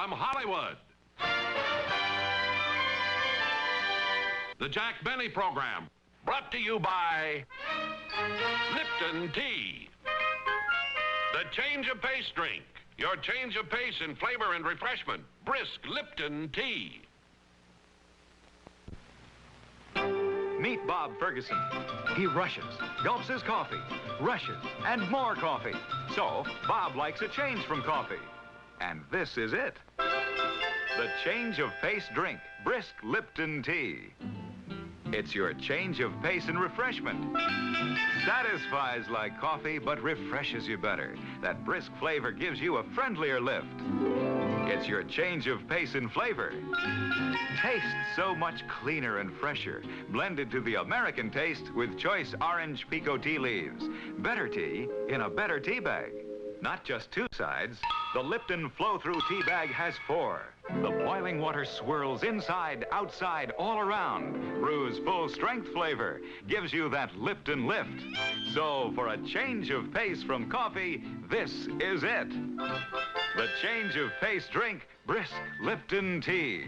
from Hollywood. The Jack Benny Program, brought to you by Lipton Tea. The change of pace drink. Your change of pace in flavor and refreshment. Brisk Lipton Tea. Meet Bob Ferguson. He rushes, gulps his coffee, rushes, and more coffee. So, Bob likes a change from coffee. And this is it. The change of pace drink, Brisk Lipton Tea. It's your change of pace and refreshment. Satisfies like coffee, but refreshes you better. That brisk flavor gives you a friendlier lift. It's your change of pace and flavor. Tastes so much cleaner and fresher, blended to the American taste with choice orange pico tea leaves. Better tea in a better tea bag. Not just two sides, the Lipton flow-through tea bag has four. The boiling water swirls inside, outside, all around. Brews full strength flavor, gives you that Lipton lift. So for a change of pace from coffee, this is it. The change of pace drink, Brisk Lipton Tea.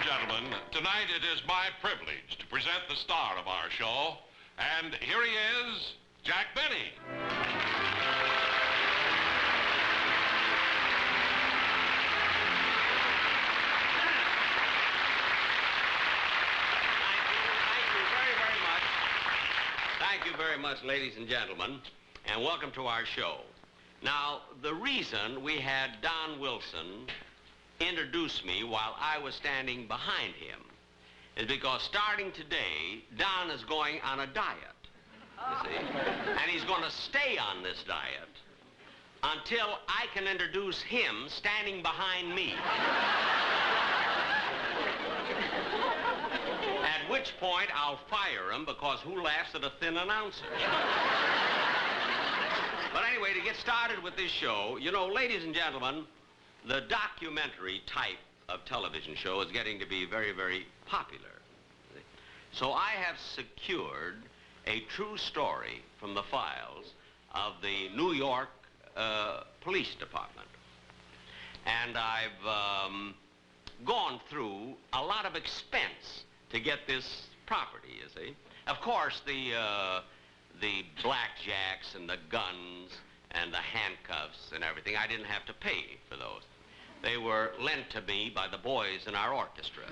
Gentlemen, tonight it is my privilege to present the star of our show, and here he is, Jack Benny. Thank you very much, ladies and gentlemen, and welcome to our show. Now, the reason we had Don Wilson introduced me while I was standing behind him is because starting today, Don is going on a diet, you see, and he's going to stay on this diet until I can introduce him standing behind me. At which point, I'll fire him because who laughs at a thin announcer? But anyway, to get started with this show, you know, ladies and gentlemen, the documentary type of television show is getting to be very, very popular. So I have secured a true story from the files of the New York Police Department. And I've gone through a lot of expense to get this property, you see. Of course, the blackjacks and the guns and the handcuffs and everything, I didn't have to pay for those. They were lent to me by the boys in our orchestra.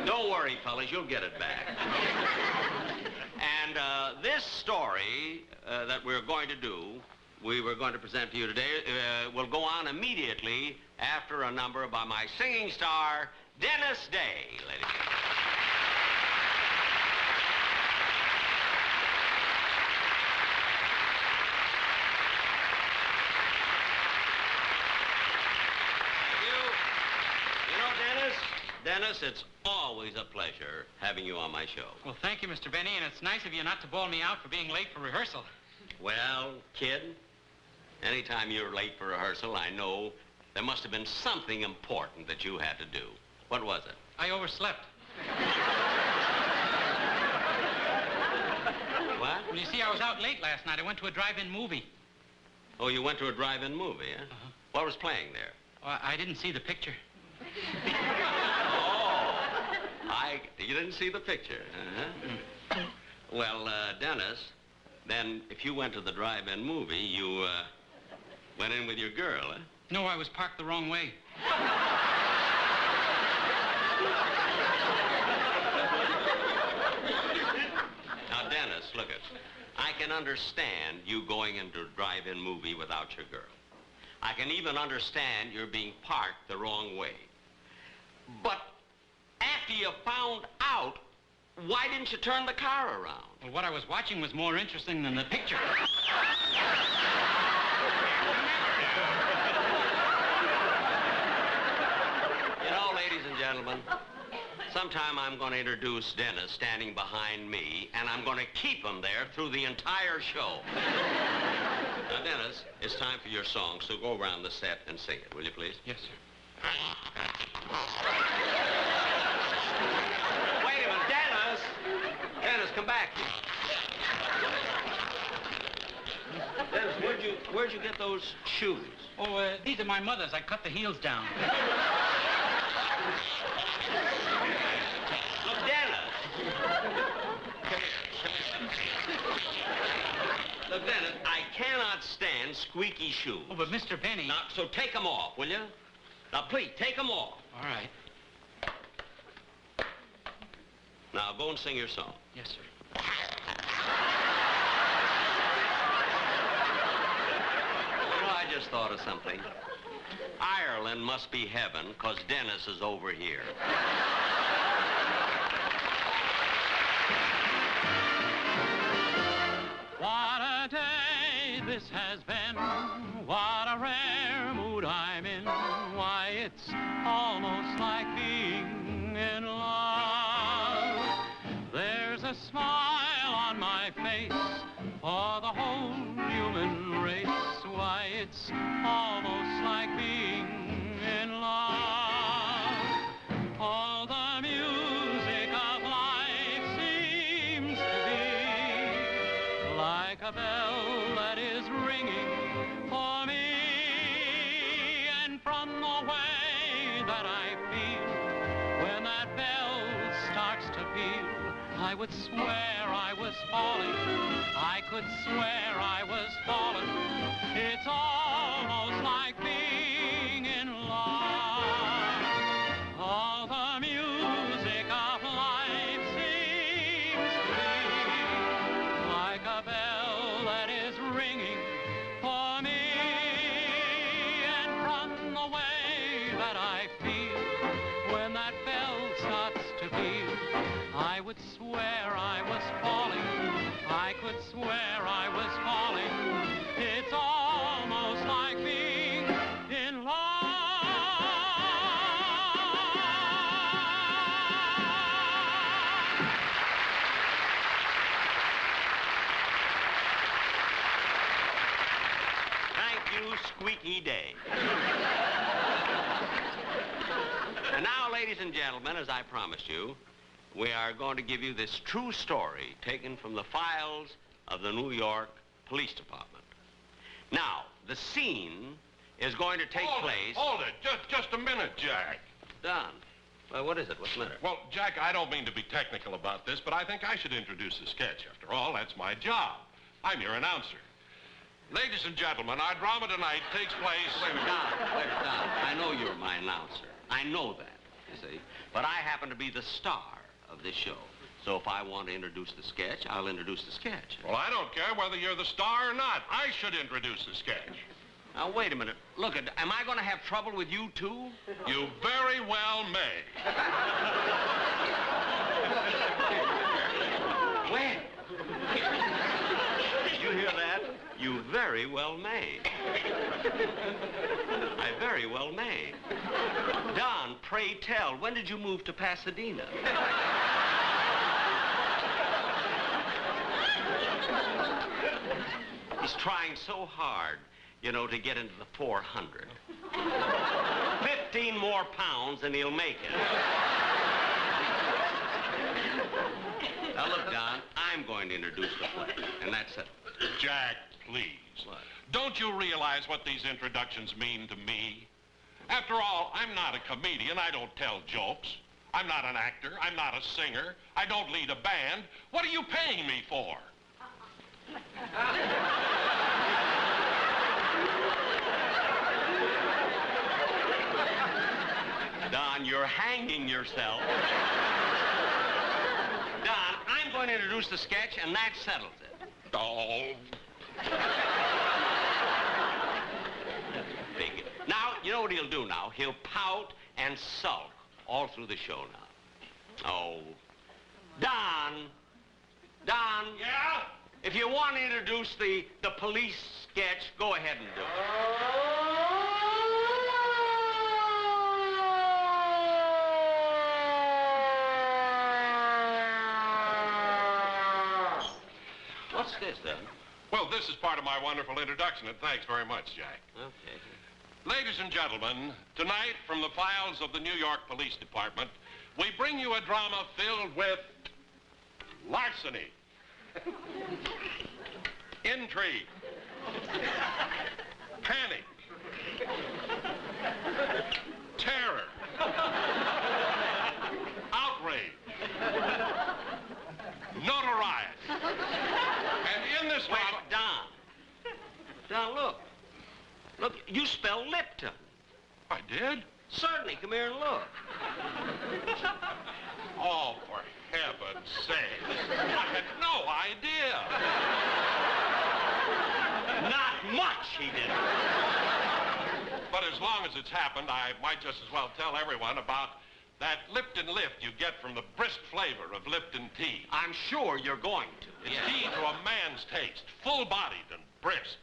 Don't worry, fellas, you'll get it back. And this story that we're going to do, we were going to present to you today, will go on immediately after a number by my singing star, Dennis Day, ladies and gentlemen. Dennis, it's always a pleasure having you on my show. Well, thank you, Mr. Benny, and it's nice of you not to bawl me out for being late for rehearsal. Well, kid, anytime you're late for rehearsal, I know there must have been something important that you had to do. What was it? I overslept. What? Well, you see, I was out late last night. I went to a drive-in movie. Oh, you went to a drive-in movie, huh? Uh-huh. What was playing there? Oh, I didn't see the picture. You didn't see the picture, uh-huh. Well, Dennis, then if you went to the drive-in movie, you went in with your girl, huh? No, I was parked the wrong way. Now, Dennis, look it. I can understand you going into a drive-in movie without your girl. I can even understand you're being parked the wrong way. But after you found out, why didn't you turn the car around? Well, what I was watching was more interesting than the picture. You know, ladies and gentlemen, sometime I'm going to introduce Dennis standing behind me, and I'm going to keep him there through the entire show. Now, Dennis, it's time for your song, so go around the set and sing it, will you please? Yes, sir. Wait a minute, Dennis! come back here. Dennis, where'd you get those shoes? Oh, these are my mother's. I cut the heels down. Look, Dennis. Look, Dennis, I cannot stand squeaky shoes. Oh, but Mr. Benny... Now, so take them off, will you? Now, please, take them off. All right. Now, go and sing your song. Yes, sir. You know, I just thought of something. Ireland must be heaven, because Dennis is over here. What a day this has been. What a rare mood I'm in. Why, it's almost like being in love. There's a smile on my face for the whole human race. Why, it's almost like being in love. All the music of life seems to be like a bell that is ringing for me. And from the way that I feel when that bell starts to peal, I would swear I was falling. I could swear I was falling. It's almost like being in love. All the music of life seems to be like a bell that is ringing for me. And from the way that I feel when that bell starts to peal, I would swear I was falling. I could swear I was falling. It's almost like being in love. Thank you, Squeaky Day. And now, ladies and gentlemen, as I promised you, we are going to give you this true story taken from the files of the New York Police Department. Now, the scene is going to take place... Hold it. Just a minute, Jack. Don, well, what is it? What's the matter? Well, Jack, I don't mean to be technical about this, but I think I should introduce the sketch. After all, that's my job. I'm your announcer. Ladies and gentlemen, our drama tonight takes place... Wait a minute, Don. I know you're my announcer. I know that, you see. But I happen to be the star of this show. So if I want to introduce the sketch, I'll introduce the sketch. Well, I don't care whether you're the star or not. I should introduce the sketch. Now, wait a minute. Look, am I going to have trouble with you, too? You very well may. Where? Did you hear that? You very well may. I very well may. Don, pray tell, when did you move to Pasadena? He's trying so hard, you know, to get into the 400. 15 more pounds and he'll make it. Now, look, Don, I'm going to introduce the play, and that's it. Jack, please. What? Don't you realize what these introductions mean to me? After all, I'm not a comedian. I don't tell jokes. I'm not an actor. I'm not a singer. I don't lead a band. What are you paying me for? Don, you're hanging yourself. Don, I'm going to introduce the sketch, and that settles it. Oh. Big. Now, you know what he'll do now? He'll pout and sulk all through the show now. Oh. Don. Don. Yeah? If you want to introduce the police sketch, go ahead and do it. What's this, then? Well, this is part of my wonderful introduction, and thanks very much, Jack. Okay. Ladies and gentlemen, tonight from the files of the New York Police Department, we bring you a drama filled with larceny. Intrigue. Panic. Terror. Outrage. Notoriety. And in this Wait, Don. Don, look. Look, you spell Lipton. I did? Certainly. Come here and look. Oh, for heaven's sake. I had no idea. Not much, he didn't. But as long as it's happened, I might just as well tell everyone about that Lipton lift you get from the brisk flavor of Lipton tea. I'm sure you're going to. It's Yes. tea to a man's taste, full-bodied and brisk.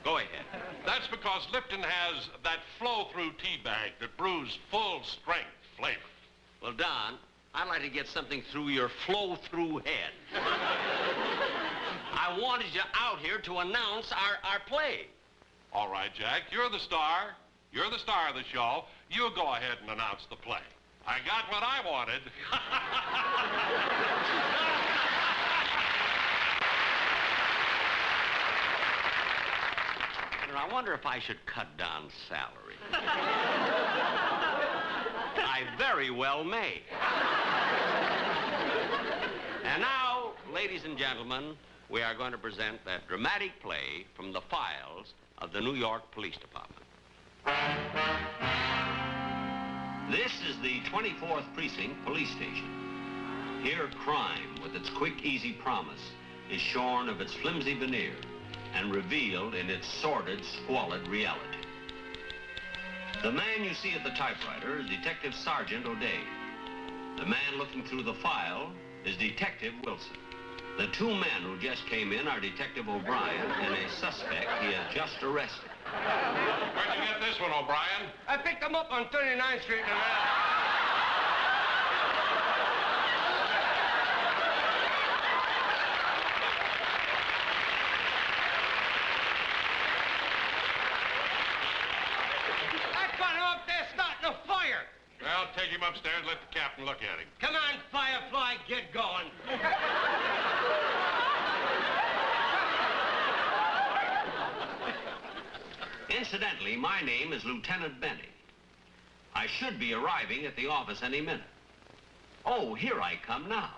Go ahead. That's because Lipton has that flow-through tea bag that brews full-strength flavor. Well, Don, I'd like to get something through your flow-through head. I wanted you out here to announce our play. All right, Jack, you're the star. You're the star of the show. You go ahead and announce the play. I got what I wanted. I wonder if I should cut Don's salary. I very well may. And now, ladies and gentlemen, we are going to present that dramatic play from the files of the New York Police Department. This is the 24th Precinct Police Station. Here, crime, with its quick, easy promise, is shorn of its flimsy veneer and revealed in its sordid, squalid reality. The man you see at the typewriter is Detective Sergeant O'Day. The man looking through the file is Detective Wilson. The two men who just came in are Detective O'Brien and a suspect he has just arrested. Where'd you get this one, O'Brien? I picked them up on 39th Street in I got him up there starting a fire. Well, take him upstairs and let the captain look at him. Come on, Firefly, get going. Incidentally, my name is Lieutenant Benny. I should be arriving at the office any minute. Oh, here I come now.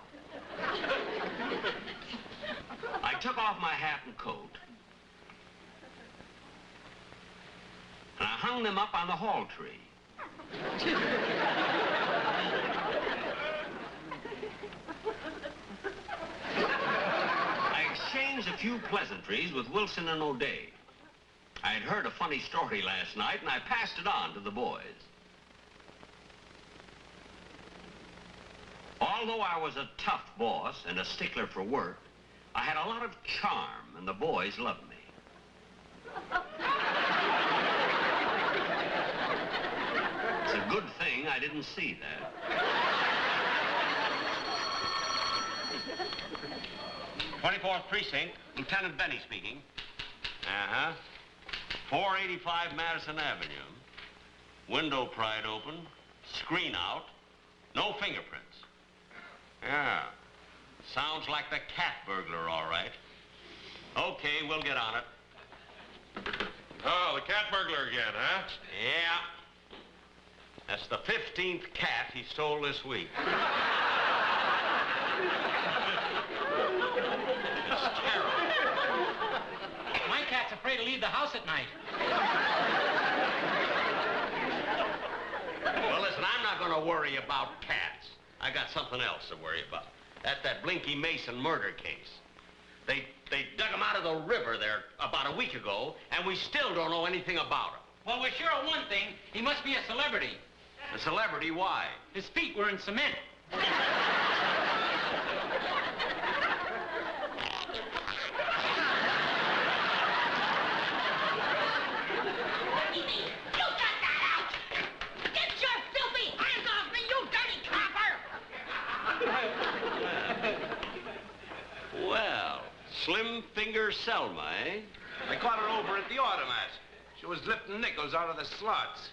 I took off my hat and coat, and I hung them up on the hall tree. I exchanged a few pleasantries with Wilson and O'Day. I had heard a funny story last night, and I passed it on to the boys. Although I was a tough boss and a stickler for work, I had a lot of charm, and the boys loved me. It's a good thing I didn't see that. 24th Precinct, Lieutenant Benny speaking. Uh-huh. 485 Madison Avenue. Window pried open, screen out, no fingerprints. Yeah. Sounds like the cat burglar, all right. Okay, we'll get on it. Oh, the cat burglar again, huh? Yeah. That's the 15th cat he stole this week. It's terrible. My cat's afraid to leave the house at night. Well, listen, I'm not going to worry about cats. I got something else to worry about. That's that Blinky Mason murder case. They dug him out of the river there about a week ago, and we still don't know anything about him. Well, we're sure of one thing. He must be a celebrity. A celebrity, why? His feet were in cement. Well, Slim Finger Selma, eh? I caught her over at the automat. She was lifting nickels out of the slots.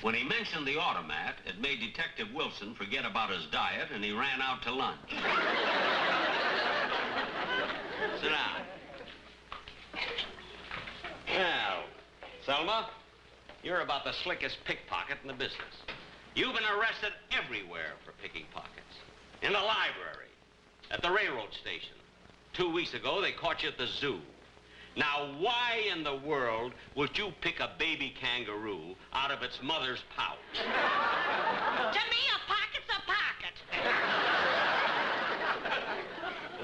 When he mentioned the automat, it made Detective Wilson forget about his diet, and he ran out to lunch. Sit down. Well, Selma, you're about the slickest pickpocket in the business. You've been arrested everywhere for picking pockets. In the library, at the railroad station. 2 weeks ago, they caught you at the zoo. Now, why in the world would you pick a baby kangaroo out of its mother's pouch? To me, a pocket's a pocket.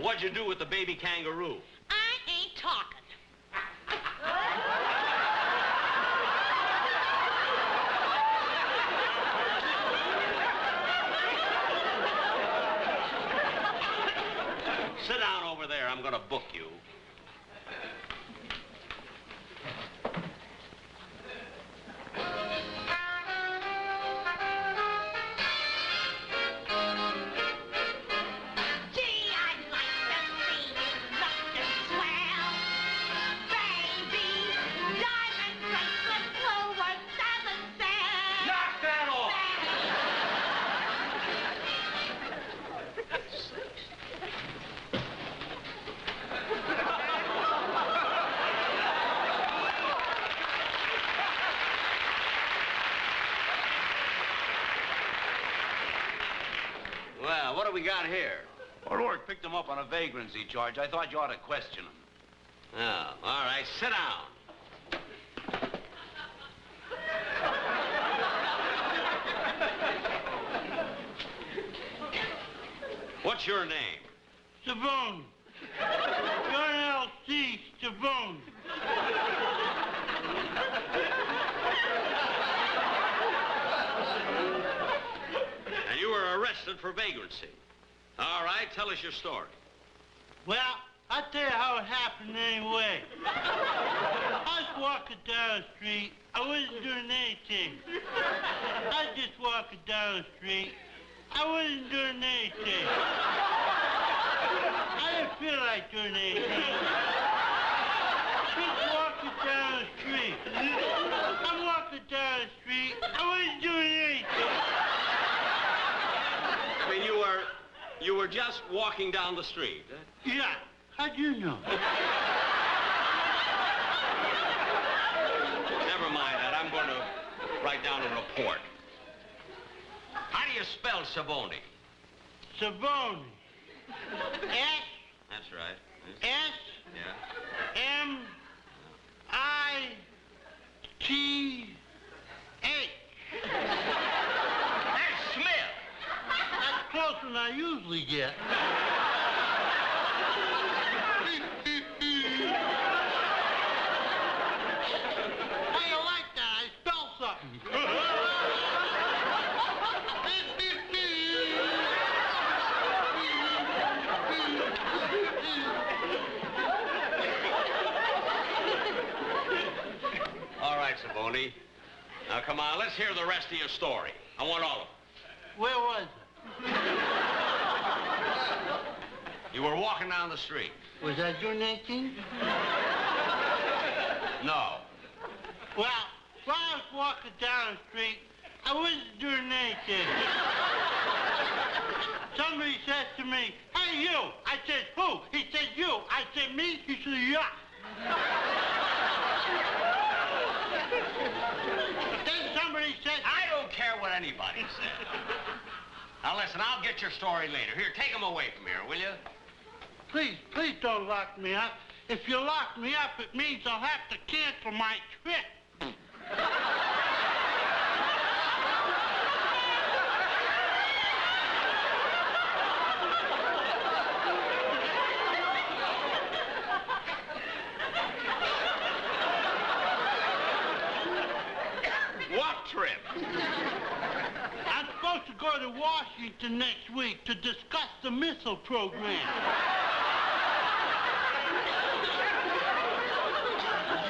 What'd you do with the baby kangaroo? I ain't talking. Sit down over there. I'm gonna book you. Gee, I'd like to see you looking swell. Baby, diamond bracelet, Woolworth doesn't sell. Knock that off! Well, what do we got here? O'Rourke picked him up on a vagrancy charge. I thought you ought to question him. Oh, all right, sit down. What's your name? Savone. John L.C. Savone. And you were arrested for vagrancy. All right, tell us your story. Well, I'll tell you how it happened anyway. I was walking down the street. I wasn't doing anything. I was just walking down the street. I wasn't doing anything. I didn't feel like doing anything. Just walking down the street. I'm walking down the street. I wasn't doing anything. I mean, you were just walking down the street. Huh? Yeah. How'd you know? Never mind that. I'm going to write down a report. How do you spell Savoni? Savone. S. That's right. S. Yeah. M. I. T. H. That's Smith. That's closer than I usually get. How you like that? I spelled something. All right, Savoni. Now, come on, let's hear the rest of your story. I want all of it. Where was it? You were walking down the street. Was I doing anything? No. Well, while I was walking down the street, I wasn't doing anything. Somebody said to me, "Hey, you." I said, "Who?" He said, "You." I said, "Me?" He said, "Yeah." Then somebody said, I don't care what anybody said. Now, listen, I'll get your story later. Here, take him away from here, will you? please don't lock me up. If you lock me up, it means I'll have to cancel my trip. What trip? I'm supposed to go to Washington next week to discuss the missile program.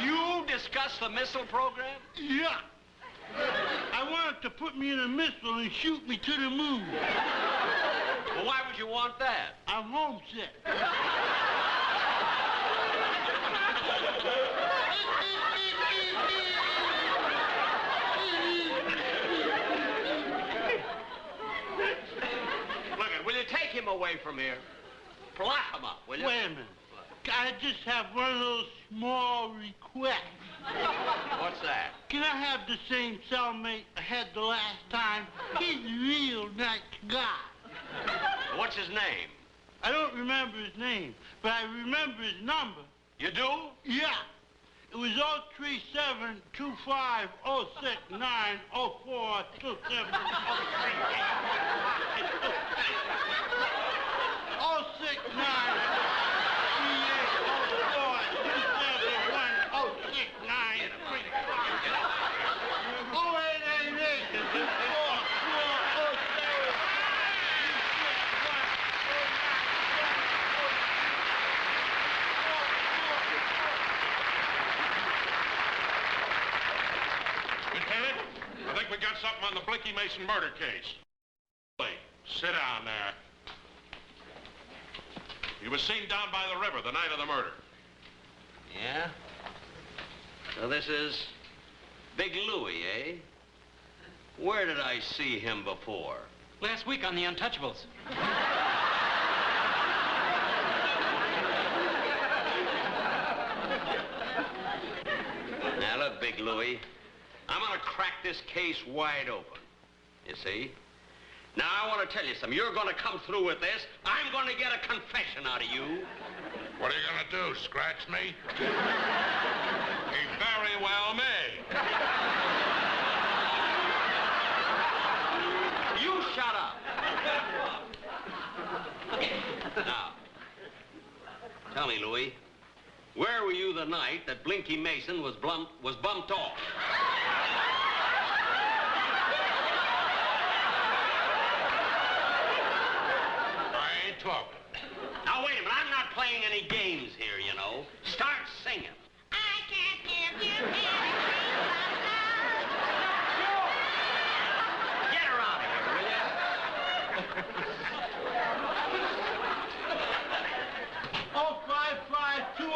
You discuss the missile program? Yeah. I wanted to put me in a missile and shoot me to the moon. Well, why would you want that? I'm homesick. away from here. Lock him up, will you? Wait a minute. I just have one of those small requests. What's that? Can I have the same cellmate I had the last time? He's a real nice guy. What's his name? I don't remember his name, but I remember his number. You do? Yeah. It was Lieutenant, I think we got something on the Blinky Mason murder case. Sit down there. He was seen down by the river the night of the murder. Yeah? So this is Big Louie, eh? Where did I see him before? Last week on The Untouchables. Now, look, Big Louie, I'm gonna crack this case wide open. You see? Now, I want to tell you something. You're gonna come through with this. I'm gonna get a confession out of you. What are you gonna do, scratch me? He very well may. You shut up. Now, tell me, Louie, where were you the night that Blinky Mason was bumped off? Talking. Now, wait a minute. I'm not playing any games here, you know. Start singing. I can't give you anything Get her out of here, will you? Oh, 5528.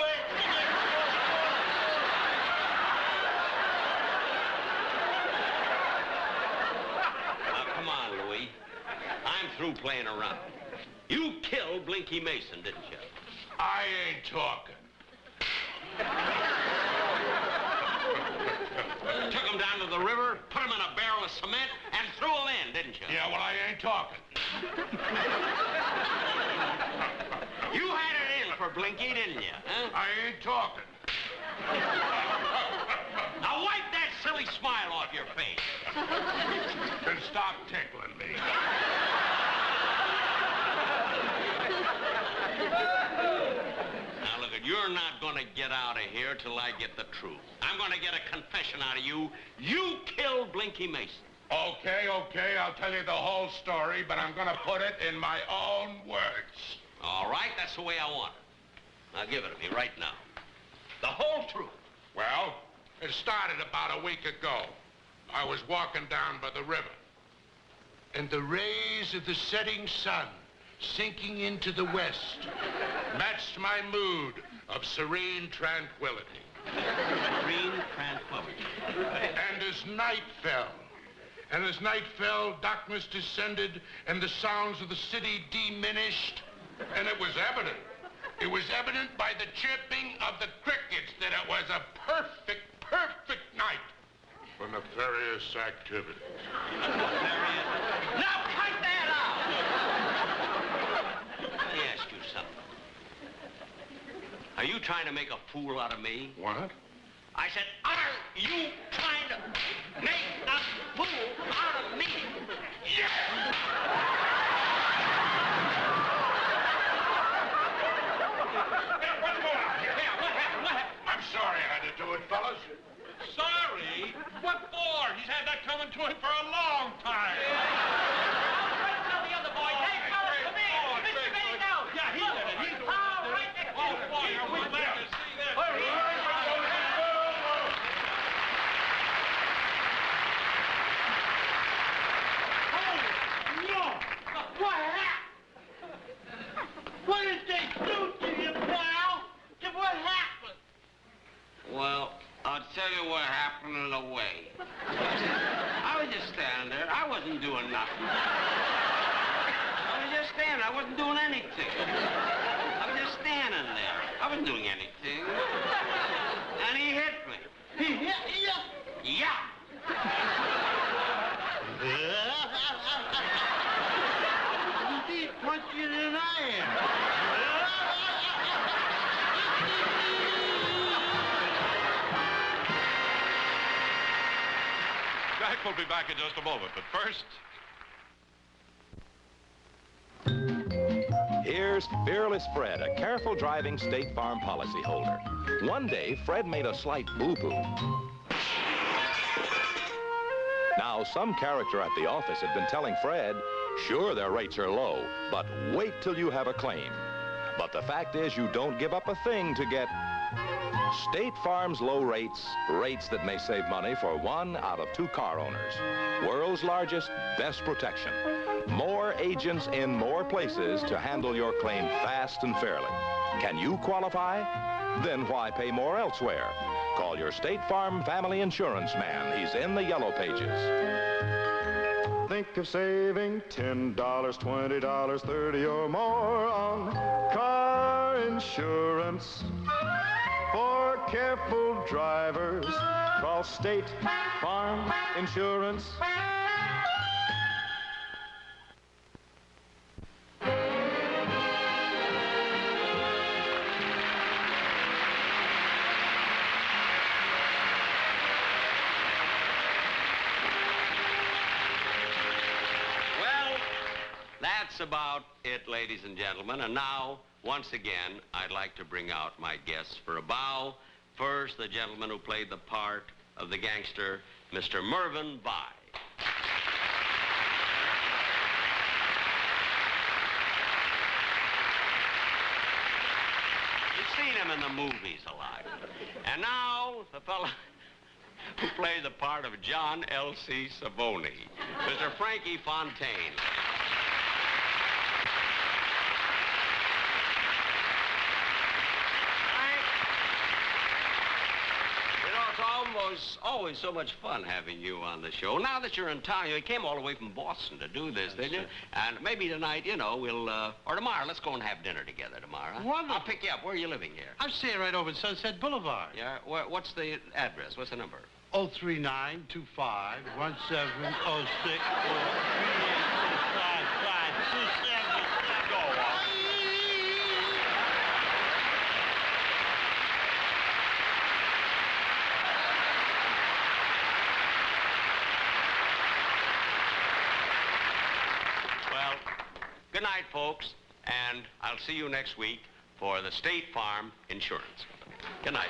Now, come on, Louie. I'm through playing around. You killed Blinky Mason, didn't you? I ain't talking. Took him down to the river, put him in a barrel of cement, and threw him in, didn't you? Yeah, well, I ain't talking. You had it in for Blinky, didn't you? Huh? I ain't talking. Now wipe that silly smile off your face. Then stop tickling me. Now, look, you're not going to get out of here till I get the truth. I'm going to get a confession out of you. You killed Blinky Mason. Okay, I'll tell you the whole story, but I'm gonna put it in my own words. All right, that's the way I want it. Now, give it to me right now. The whole truth. Well, it started about a week ago. I was walking down by the river, and the rays of the setting sun sinking into the west matched my mood of serene tranquility. Serene tranquility. And as night fell, darkness descended, and the sounds of the city diminished, and it was evident by the chirping of the crickets that it was a perfect night for nefarious activities. Now cut that out! Let me ask you something. Are you trying to make a fool out of me? What? I said, are you trying to make a fool out of me? Yeah! What's going on here? What happened? I'm sorry I had to do it, fellas. Sorry? What for? He's had that coming to him for a long time. Tell the other boys, hey, fellas, come here. Mr. Benny out. Yeah, he did it. He did it. Oh, right next to Oh, you. boy, are we glad to see that. No! What happened? What did they do to you, pal? What happened? Well, I'll tell you what happened in a way. I was just standing there. I wasn't doing nothing. I was just standing. I wasn't doing anything. I was just standing there. I wasn't doing anything. And he hit me. He hit you? Yeah. He's punchier than I am. Jack will be back in just a moment, but first... Here's Fearless Fred, a careful driving State Farm policyholder. One day, Fred made a slight boo-boo. Now, some character at the office had been telling Fred, sure, their rates are low, but wait till you have a claim. But the fact is, you don't give up a thing to get State Farm's low rates, rates that may save money for 1 out of 2 car owners. World's largest, best protection. More agents in more places to handle your claim fast and fairly. Can you qualify? Then why pay more elsewhere? Call your State Farm family insurance man. He's in the yellow pages. Think of saving $10, $20, $30 or more on car insurance. For careful drivers, call State Farm Insurance. That's about it, ladies and gentlemen. And now, once again, I'd like to bring out my guests for a bow. First, the gentleman who played the part of the gangster, Mr. Mervyn Bye. You've seen him in the movies a lot. And now, the fellow who played the part of John L.C. Savoni, Mr. Frankie Fontaine. It's always so much fun having you on the show. Now that you're in town, you came all the way from Boston to do this, didn't you? And maybe tonight, you know, we'll, or tomorrow, let's go and have dinner together tomorrow. Wonderful. I'll pick you up. Where are you living here? I'm staying right over Sunset Boulevard. Yeah? What's the address? What's the number? 03925 1706 Go on. Good night, folks, and I'll see you next week for the State Farm Insurance. Good night.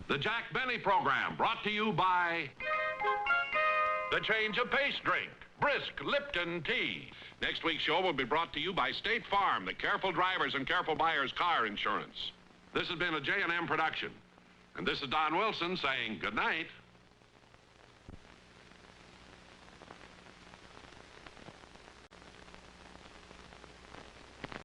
The Jack Benny Program, brought to you by the Change of Pace Drink, Brisk Lipton Tea. Next week's show will be brought to you by State Farm, the careful drivers and careful buyers car insurance. This has been a J&M production. And this is Don Wilson saying good night.